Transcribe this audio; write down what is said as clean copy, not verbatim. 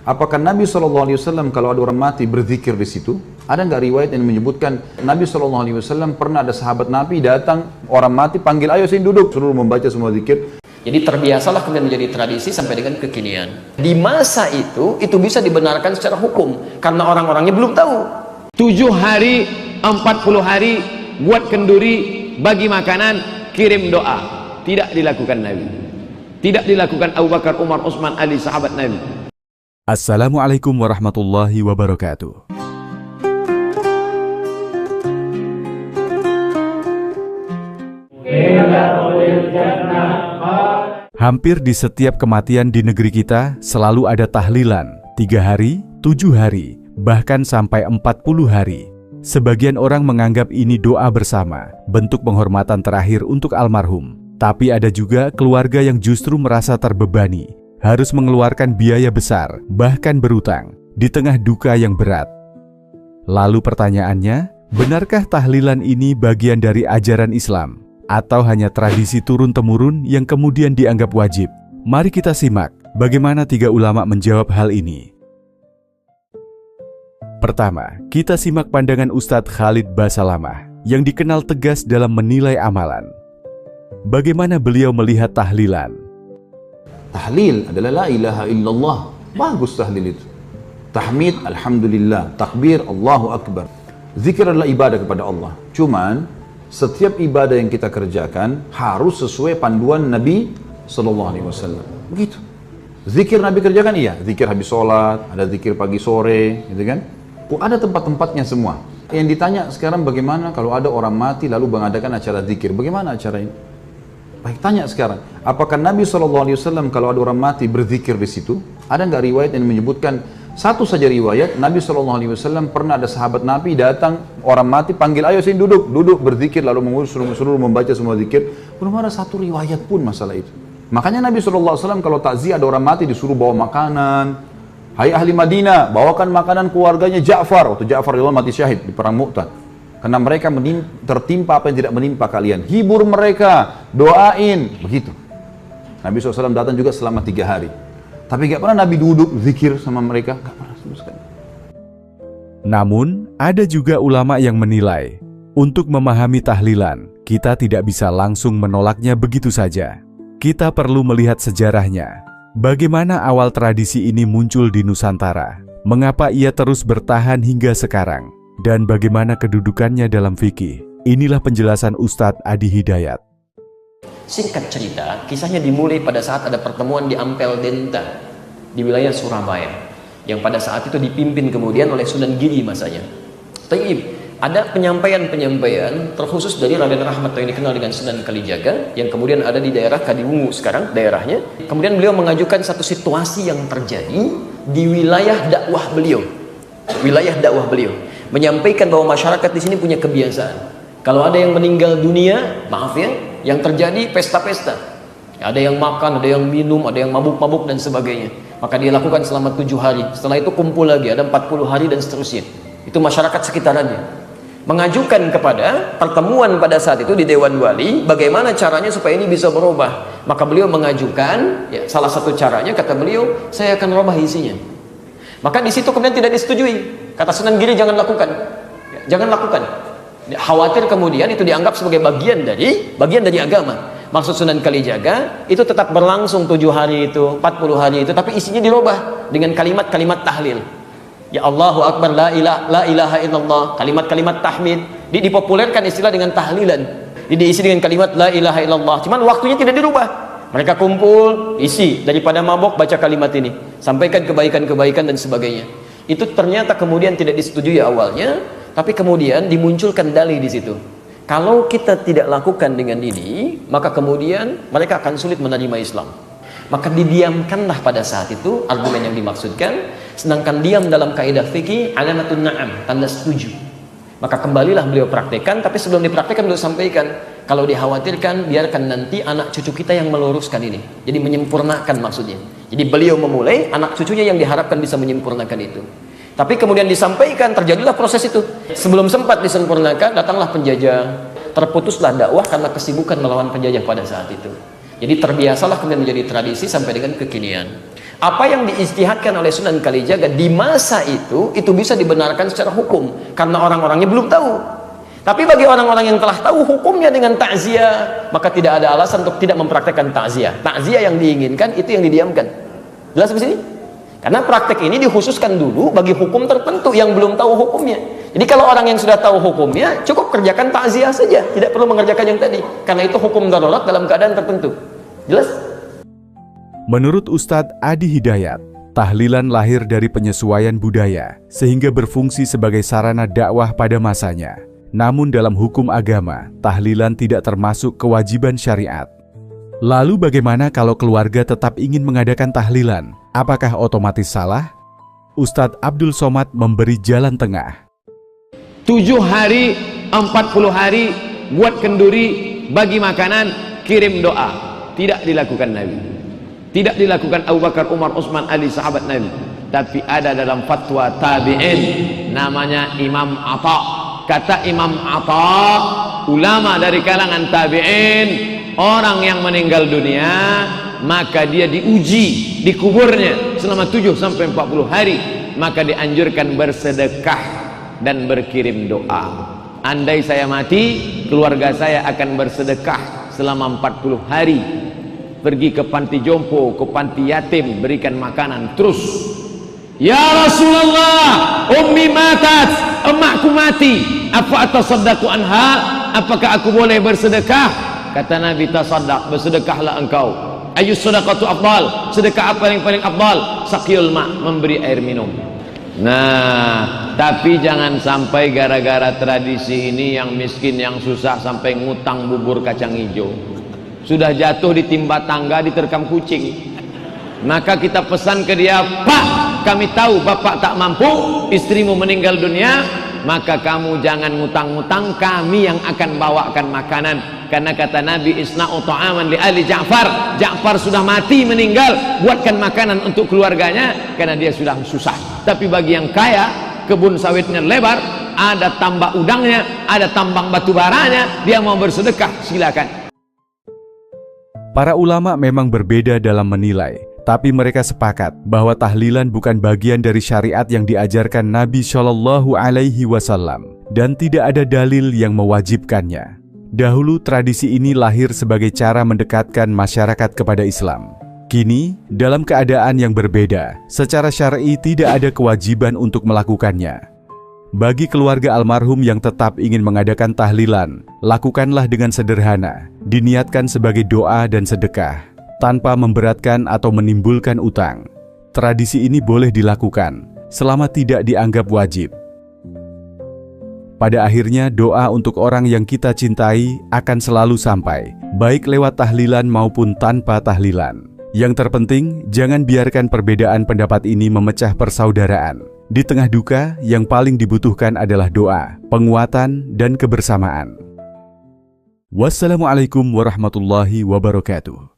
Apakah Nabi SAW kalau ada orang mati berzikir di situ? Ada nggak riwayat yang menyebutkan Nabi SAW pernah ada sahabat Nabi datang orang mati panggil, ayo sini duduk, suruh membaca semua zikir. Jadi terbiasalah kemudian menjadi tradisi sampai dengan kekinian. Di masa itu bisa dibenarkan secara hukum karena orang-orangnya belum tahu. 7 hari, 40 hari buat kenduri, bagi makanan, kirim doa. Tidak dilakukan Nabi. Tidak dilakukan Abu Bakar, Umar, Utsman, Ali, sahabat Nabi. Assalamualaikum warahmatullahi wabarakatuh. Hampir di setiap kematian di negeri kita selalu ada tahlilan 3 hari, 7 hari, bahkan sampai 40 hari. Sebagian orang menganggap ini doa bersama, bentuk penghormatan terakhir untuk almarhum. Tapi ada juga keluarga yang justru merasa terbebani, harus mengeluarkan biaya besar, bahkan berutang, di tengah duka yang berat. Lalu pertanyaannya, benarkah tahlilan ini bagian dari ajaran Islam? Atau hanya tradisi turun-temurun yang kemudian dianggap wajib? Mari kita simak bagaimana 3 ulama menjawab hal ini. Pertama, kita simak pandangan Ustadz Khalid Basalamah yang dikenal tegas dalam menilai amalan. Bagaimana beliau melihat tahlilan? Tahlil adalah la ilaha illallah. Bagus tahlil itu. Tahmid, alhamdulillah. Takbir, Allahu Akbar. Zikir adalah ibadah kepada Allah. Cuman setiap ibadah yang kita kerjakan harus sesuai panduan Nabi SAW. Begitu. Zikir Nabi kerjakan iya. Zikir habis sholat, ada zikir pagi sore, gitu kan? Ada tempat-tempatnya semua. Yang ditanya sekarang bagaimana kalau ada orang mati lalu mengadakan acara zikir? Bagaimana acara ini? Baik, tanya sekarang. Apakah Nabi SAW kalau ada orang mati berzikir di situ? Ada nggak riwayat yang menyebutkan? Satu saja riwayat, Nabi SAW pernah ada sahabat Nabi datang, orang mati panggil, ayo sini duduk berzikir, lalu suruh membaca semua zikir. Belum ada satu riwayat pun masalah itu. Makanya Nabi SAW kalau takziah ada orang mati disuruh bawa makanan. Hai ahli Madinah, bawakan makanan keluarganya Ja'far. Waktu Ja'far mati syahid di perang Mu'tah. Karena mereka tertimpa apa yang tidak menimpa kalian. Hibur mereka, doain, begitu. Nabi SAW datang juga selama 3 hari. Tapi gak pernah Nabi duduk zikir sama mereka, gak pernah sama sekali. Namun, ada juga ulama yang menilai, untuk memahami tahlilan, kita tidak bisa langsung menolaknya begitu saja. Kita perlu melihat sejarahnya. Bagaimana awal tradisi ini muncul di Nusantara? Mengapa ia terus bertahan hingga sekarang? Dan bagaimana kedudukannya dalam fikih? Inilah penjelasan Ustadz Adi Hidayat. Singkat cerita, kisahnya dimulai pada saat ada pertemuan di Ampel Denta di wilayah Surabaya yang pada saat itu dipimpin kemudian oleh Sunan Giri masanya. Taib, ada penyampaian terkhusus dari Raden Rahmat yang dikenal dengan Sunan Kalijaga yang kemudian ada di daerah Kadiwungu sekarang daerahnya. Kemudian beliau mengajukan satu situasi yang terjadi di wilayah dakwah beliau. Wilayah dakwah beliau menyampaikan bahwa masyarakat di sini punya kebiasaan. Kalau ada yang meninggal dunia, maaf ya, yang terjadi pesta-pesta. Ada yang makan, ada yang minum, ada yang mabuk-mabuk dan sebagainya. Maka dia lakukan selama 7 hari. Setelah itu kumpul lagi, ada 40 hari dan seterusnya. Itu masyarakat sekitarannya. Mengajukan kepada pertemuan pada saat itu di Dewan Wali, bagaimana caranya supaya ini bisa berubah. Maka beliau mengajukan, ya, salah satu caranya kata beliau, saya akan rubah isinya. Maka di situ kemudian tidak disetujui. Kata Sunan Giri, jangan lakukan. Ya, jangan lakukan. Khawatir kemudian itu dianggap sebagai bagian dari agama. Maksud Sunan Kalijaga itu tetap berlangsung 7 hari itu, 40 hari itu, tapi isinya dirubah dengan kalimat-kalimat tahlil. Ya Allahu Akbar, la ilaha illallah, kalimat-kalimat tahmid. Dipopulerkan istilah dengan tahlilan. Diisi dengan kalimat la ilaha illallah. Cuman waktunya tidak dirubah. Mereka kumpul, isi daripada mabok baca kalimat ini, sampaikan kebaikan-kebaikan dan sebagainya. Itu ternyata kemudian tidak disetujui awalnya. Tapi kemudian dimunculkan dalih di situ. Kalau kita tidak lakukan dengan ini, maka kemudian mereka akan sulit menerima Islam. Maka didiamkanlah pada saat itu argumen yang dimaksudkan. Sedangkan diam dalam kaidah fikih alamatun na'am, tanda setuju. Maka kembalilah beliau praktekkan. Tapi sebelum dipraktekkan beliau sampaikan, kalau dikhawatirkan biarkan nanti anak cucu kita yang meluruskan ini. Jadi menyempurnakan maksudnya. Jadi beliau memulai, anak cucunya yang diharapkan bisa menyempurnakan itu. Tapi kemudian disampaikan, terjadilah proses itu. Sebelum sempat disempurnakan, datanglah penjajah. Terputuslah dakwah karena kesibukan melawan penjajah pada saat itu. Jadi terbiasalah kemudian menjadi tradisi sampai dengan kekinian. Apa yang diijtihadkan oleh Sunan Kalijaga di masa itu bisa dibenarkan secara hukum karena orang-orangnya belum tahu. Tapi bagi orang-orang yang telah tahu hukumnya dengan takziah, maka tidak ada alasan untuk tidak mempraktekkan takziah. Takziah yang diinginkan itu yang didiamkan. Jelas di sini? Karena praktek ini dikhususkan dulu bagi hukum tertentu yang belum tahu hukumnya. Jadi kalau orang yang sudah tahu hukumnya, cukup kerjakan takziah saja, tidak perlu mengerjakan yang tadi. Karena itu hukum darurat dalam keadaan tertentu. Jelas? Menurut Ustadz Adi Hidayat, tahlilan lahir dari penyesuaian budaya sehingga berfungsi sebagai sarana dakwah pada masanya. Namun dalam hukum agama, tahlilan tidak termasuk kewajiban syariat. Lalu bagaimana kalau keluarga tetap ingin mengadakan tahlilan? Apakah otomatis salah? Ustadz Abdul Somad memberi jalan tengah. 7 hari, 40 hari, buat kenduri, bagi makanan, kirim doa. Tidak dilakukan Nabi. Tidak dilakukan Abu Bakar, Umar, Utsman, Ali, sahabat Nabi. Tapi ada dalam fatwa tabi'in, namanya Imam Atha. Kata Imam Atha, ulama dari kalangan tabi'in, orang yang meninggal dunia, maka dia diuji di kuburnya selama 7-40 hari, maka dianjurkan bersedekah dan berkirim doa. Andai saya mati, keluarga saya akan bersedekah selama 40 hari. Pergi ke panti jompo, ke panti yatim, berikan makanan terus. Ya Rasulullah, ummi matat, emakku mati, apa atasaddaqu anha? Apakah aku boleh bersedekah? Kata Nabi, tasaddaq, bersedekahlah engkau. Ayyus sadaqatu afdal, sedekah apa yang paling afdal? Saqiyul ma, memberi air minum. Nah, tapi jangan sampai gara-gara tradisi ini yang miskin, yang susah sampai ngutang bubur kacang hijau. Sudah jatuh ditimba tangga, diterkam kucing. Maka kita pesan ke dia, Pak, kami tahu bapak tak mampu, istrimu meninggal dunia, maka kamu jangan ngutang-ngutang, kami yang akan bawakan makanan. Karena kata Nabi, isna'u ta'aman li ali Ja'far, Ja'far sudah mati, meninggal, buatkan makanan untuk keluarganya, karena dia sudah susah. Tapi bagi yang kaya, kebun sawitnya lebar, ada tambak udangnya, ada tambang batu baranya, dia mau bersedekah, silakan. Para ulama memang berbeda dalam menilai, tapi mereka sepakat bahwa tahlilan bukan bagian dari syariat yang diajarkan Nabi Shallallahu Alaihi Wasallam dan tidak ada dalil yang mewajibkannya. Dahulu tradisi ini lahir sebagai cara mendekatkan masyarakat kepada Islam. Kini, dalam keadaan yang berbeda, secara syar'i tidak ada kewajiban untuk melakukannya. Bagi keluarga almarhum yang tetap ingin mengadakan tahlilan, lakukanlah dengan sederhana, diniatkan sebagai doa dan sedekah, tanpa memberatkan atau menimbulkan utang. Tradisi ini boleh dilakukan, selama tidak dianggap wajib. Pada akhirnya, doa untuk orang yang kita cintai akan selalu sampai, baik lewat tahlilan maupun tanpa tahlilan. Yang terpenting, jangan biarkan perbedaan pendapat ini memecah persaudaraan. Di tengah duka, yang paling dibutuhkan adalah doa, penguatan, dan kebersamaan. Wassalamualaikum warahmatullahi wabarakatuh.